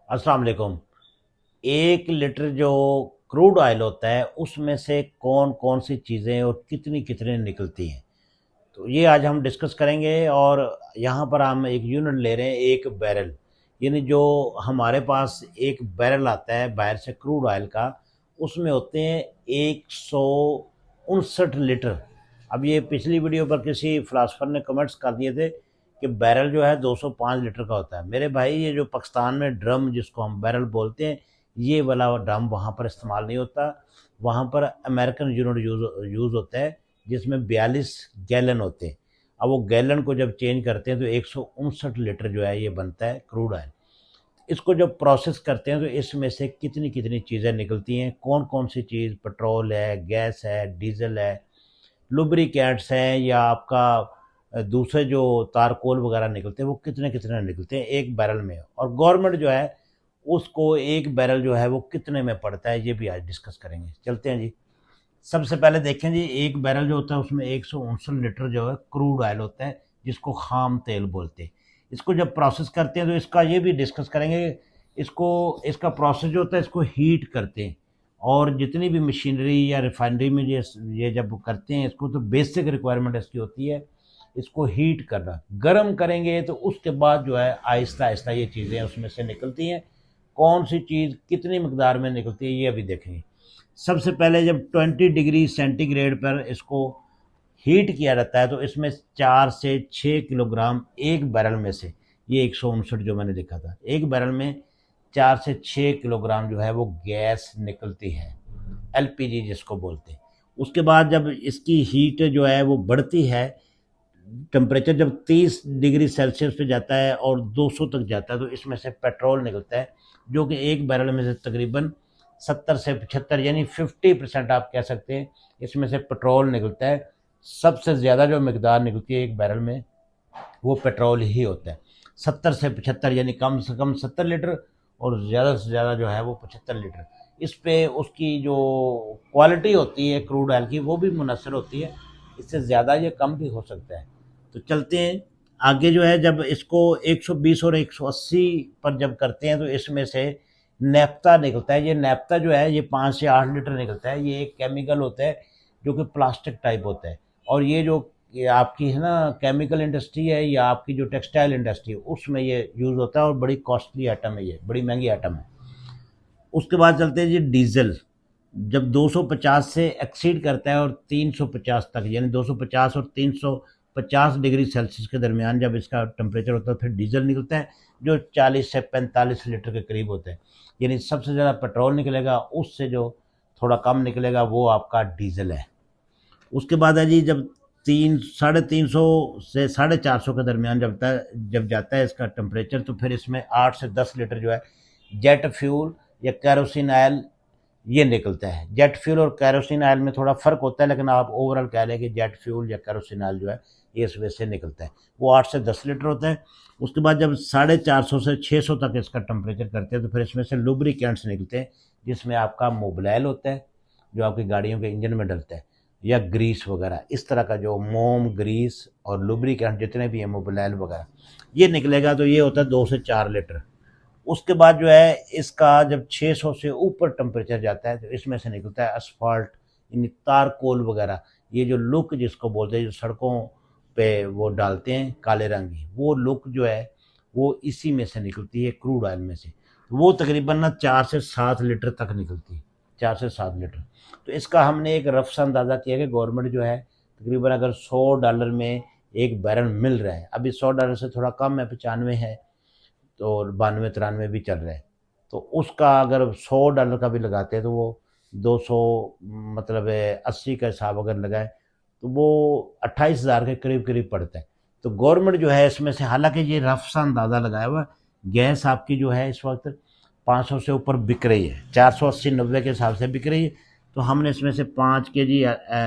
अस्सलाम वालेकुम। 1 लीटर जो क्रूड ऑयल होता है उसमें से कौन कौन सी चीज़ें और कितनी कितनी निकलती हैं, तो ये आज हम डिस्कस करेंगे। और यहाँ पर हम एक यूनिट ले रहे हैं, एक बैरल। यानी जो हमारे पास एक बैरल आता है बाहर से क्रूड ऑयल का, उसमें होते हैं 169 लीटर। अब ये पिछली वीडियो पर किसी फिलासफर ने कमेंट्स कर दिए थे कि बैरल जो है 205 लीटर का होता है। मेरे भाई, ये जो पाकिस्तान में ड्रम जिसको हम बैरल बोलते हैं, ये वाला ड्रम वहाँ पर इस्तेमाल नहीं होता। वहाँ पर अमेरिकन यूनिट यूज़ होता है, जिसमें 42 गैलन होते हैं। अब वो गैलन को जब चेंज करते हैं तो 169 लीटर जो है ये बनता है क्रूड ऑयल। इसको जब प्रोसेस करते हैं तो इसमें से कितनी कितनी चीज़ें निकलती हैं, कौन कौन सी चीज़, पेट्रोल है, गैस है, डीजल है, लुब्रिकेंट्स हैं, या आपका दूसरे जो तारकोल वगैरह निकलते हैं, वो कितने कितने निकलते हैं एक बैरल में। और गवर्नमेंट जो है उसको एक बैरल जो है वो कितने में पड़ता है, ये भी आज डिस्कस करेंगे। चलते हैं जी। सबसे पहले देखें जी, एक बैरल जो होता है उसमें 169 लीटर जो है क्रूड ऑयल होता है, जिसको खाम तेल बोलते हैं। इसको जब प्रोसेस करते हैं तो इसका ये भी डिस्कस करेंगे। इसको इसका प्रोसेस जो होता है, इसको हीट करते हैं। और जितनी भी मशीनरी या रिफाइनरी में ये जब करते हैं इसको, तो बेसिक रिक्वायरमेंट इसकी होती है इसको हीट करना। गर्म करेंगे तो उसके बाद जो है आहिस्ता आहिस्ता ये चीज़ें उसमें से निकलती हैं। कौन सी चीज़ कितनी मकदार में निकलती है ये अभी देखेंगे। सबसे पहले जब 20 डिग्री सेंटीग्रेड पर इसको हीट किया जाता है तो इसमें 4 से 6 किलोग्राम एक बैरल में से, ये 169 जो मैंने लिखा था, एक बैरल में 4 से 6 किलोग्राम जो है वो गैस निकलती है, एलपीजी जिसको बोलते हैं। उसके बाद जब इसकी हीट जो है वो बढ़ती है, टेम्परेचर जब 30 डिग्री सेल्सियस पे जाता है और 200 तक जाता है, तो इसमें से पेट्रोल निकलता है, जो कि एक बैरल में से तकरीबन 70 से 75 यानी 50% आप कह सकते हैं इसमें से पेट्रोल निकलता है। सबसे ज़्यादा जो मकदार निकलती है एक बैरल में, वो पेट्रोल ही होता है। 70 से 75 यानी कम से कम 70 लीटर, और ज़्यादा से ज़्यादा जो है वो 75 लीटर। इस पे उसकी जो क्वालिटी होती है क्रूड ऑयल की, वो भी मुनसर होती है। इससे ज़्यादा ये कम भी हो सकता है। तो चलते हैं आगे। जो है जब इसको 120 और 180 पर जब करते हैं तो इसमें से नेफ्ता निकलता है। ये नेफ्ता जो है ये 5 से 8 लीटर निकलता है। ये एक केमिकल होता है जो कि प्लास्टिक टाइप होता है। और ये आपकी है ना, केमिकल इंडस्ट्री है या आपकी जो टेक्सटाइल इंडस्ट्री है, उसमें ये यूज़ होता है और बड़ी कॉस्टली आइटम है, ये बड़ी महंगी आइटम है। उसके बाद चलते हैं जी डीजल। जब 250 से एक्सीड करता है और 350 तक, यानी 250 और 350 डिग्री सेल्सियस के दरमियान जब इसका टेम्परेचर होता है, फिर डीजल निकलता है, जो 40 से 45 लीटर के करीब होता है। यानी सबसे ज़्यादा पेट्रोल निकलेगा, उससे जो थोड़ा कम निकलेगा वो आपका डीजल है। उसके बाद है जी, जब 350 से 450 के दरमियान जब जाता है इसका टेम्परेचर, तो फिर इसमें 8 से 10 लीटर जो है जेट फ्यूल या कैरोसिन ऑयल ये निकलता है। जेट फ्यूल और कैरोसिन ऑयल में थोड़ा फ़र्क होता है, लेकिन आप ओवरऑल कह लें कि जेट फ्यूल या कैरोसिन ऑयल जो है ये इस वजह से निकलता है। वो 8 से 10 लीटर होता है। उसके बाद जब 450 से 600 तक इसका टेम्परेचर करते हैं, तो फिर इसमें से लुब्रिकेंट्स निकलते हैं, जिसमें आपका मोबिलाइल होता है, जो आपकी गाड़ियों के इंजन में डलता है, या ग्रीस वगैरह, इस तरह का जो मोम, ग्रीस और लुब्रिकेंट जितने भी हैं, मोबिलाइल वगैरह, ये निकलेगा। तो ये होता है 2 से 4 लीटर। उसके बाद जो है इसका जब 600 से ऊपर टेम्परेचर जाता है, तो इसमें से निकलता है असफाल्ट, यानी तारकोल वगैरह। ये जो लुक जिसको बोलते हैं, जो सड़कों पे वो डालते हैं काले रंग की, वो लुक जो है वो इसी में से निकलती है, क्रूड ऑयल में से। तो वो तकरीबन ना 4 से 7 लीटर तक निकलती है, 4 से 7 लीटर। तो इसका हमने एक रफ सा अंदाज़ा किया कि गवर्नमेंट जो है तकरीबन अगर $100 में एक बैरल मिल रहा है, अभी $100 से थोड़ा कम है, 95 है, तो 92 93 भी चल रहा है, तो उसका अगर $100 का भी लगाते हैं तो वो 200, मतलब 80 का हिसाब अगर लगाए तो वो 28,000 के करीब करीब पड़ता है। तो गवर्नमेंट जो है इसमें से, हालांकि ये रफ सा अंदाज़ा लगाया हुआ, गैस आपकी जो है इस वक्त 500 से ऊपर बिक रही है, 480 90 के हिसाब से बिक रही है। तो हमने इसमें से 5 kg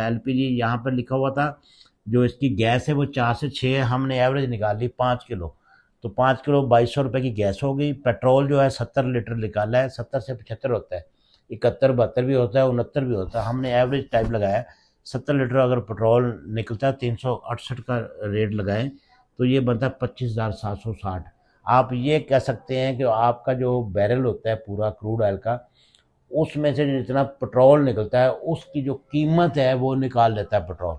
LPG यहाँ पर लिखा हुआ था, जो इसकी गैस है वो 4 से 6, हमने एवरेज निकाल ली 5 किलो। तो 5 किलो 2200 रुपये की गैस हो गई। पेट्रोल जो है 70 लीटर निकाला है, 70 से 75 होता है, 71 72 भी होता है, 69 भी होता है, हमने एवरेज टाइप लगाया। 70 लीटर अगर पेट्रोल निकलता है, 368 का रेट लगाएं, तो ये बनता है 25,760। आप ये कह सकते हैं कि आपका जो बैरल होता है पूरा क्रूड ऑयल का, उसमें से जितना पेट्रोल निकलता है उसकी जो कीमत है वो निकाल लेता है पेट्रोल।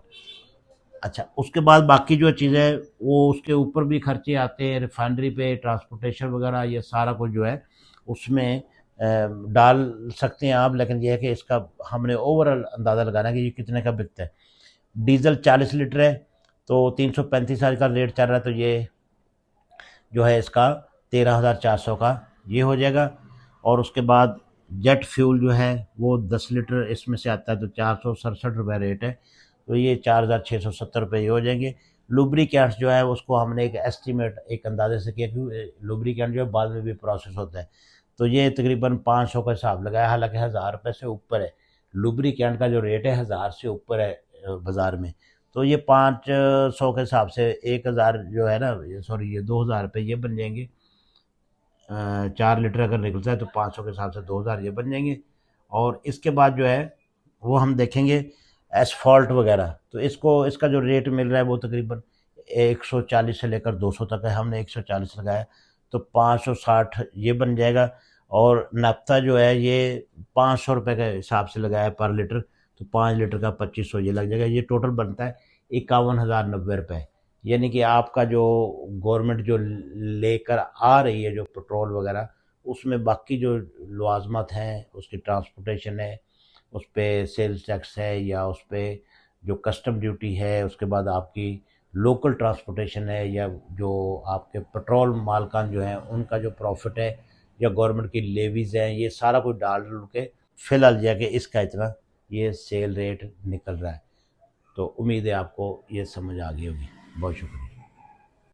अच्छा, उसके बाद बाकी जो चीज़ें वो उसके ऊपर भी खर्चे आते हैं, रिफाइनरी पे ट्रांसपोर्टेशन वगैरह, ये सारा कुछ जो है उसमें डाल सकते हैं आप। लेकिन ये है कि इसका हमने ओवरऑल अंदाज़ा लगाना है कि ये कितने का बिकता है। डीजल 40 लीटर है तो 335 आज का रेट चल रहा है, तो ये जो है इसका 13,400 का ये हो जाएगा। और उसके बाद जेट फ्यूल जो है वो 10 लीटर इसमें से आता है, तो 467 रुपये रेट है, तो ये 4,670 रुपये ये हो जाएंगे। लुब्रिकेंट्स जो है उसको हमने एक एस्टीमेट एक अंदाजे से किया, क्योंकि लुब्रिकेंट जो है बाद में भी प्रोसेस होता है, तो ये तकरीबन 500 का हिसाब लगाया, हालांकि 1,000 रुपये से ऊपर है लुब्रिकेंट का जो रेट है, 1,000 से ऊपर है बाज़ार में। तो ये 500 के हिसाब से 1,000 जो है ना, सॉरी ये 2,000 रुपये ये बन जाएंगे। 4 लीटर अगर निकलता है तो 500 के हिसाब से 2,000 ये बन जाएंगे। और इसके बाद जो है वो हम देखेंगे एसफॉल्ट वगैरह, तो इसको इसका जो रेट मिल रहा है वो तकरीबन 140 से लेकर 200 तक है, हमने 140 लगाया, तो 560 ये बन जाएगा। और नाफ्ता जो है ये 500 रुपये के हिसाब से लगाया है पर लीटर, तो 5 लीटर का 2500 ये लग जाएगा, ये टोटल बनता है 51,090 रुपये। यानी कि आपका जो गवर्नमेंट जो लेकर आ रही है जो पेट्रोल वगैरह, उसमें बाकी जो लवाजमत हैं, उसकी ट्रांसपोर्टेशन है, उस पर सेल्स टैक्स है, या उस पर जो कस्टम ड्यूटी है, उसके बाद आपकी लोकल ट्रांसपोर्टेशन है, या जो आपके पेट्रोल मालकान जो हैं उनका जो प्रॉफिट है, या गवर्नमेंट की लेवीज़ हैं, ये सारा कुछ डाल डूल के फिलहाल जाके इसका इतना ये सेल रेट निकल रहा है। तो उम्मीद है आपको ये समझ आ गई होगी। बहुत शुक्रिया।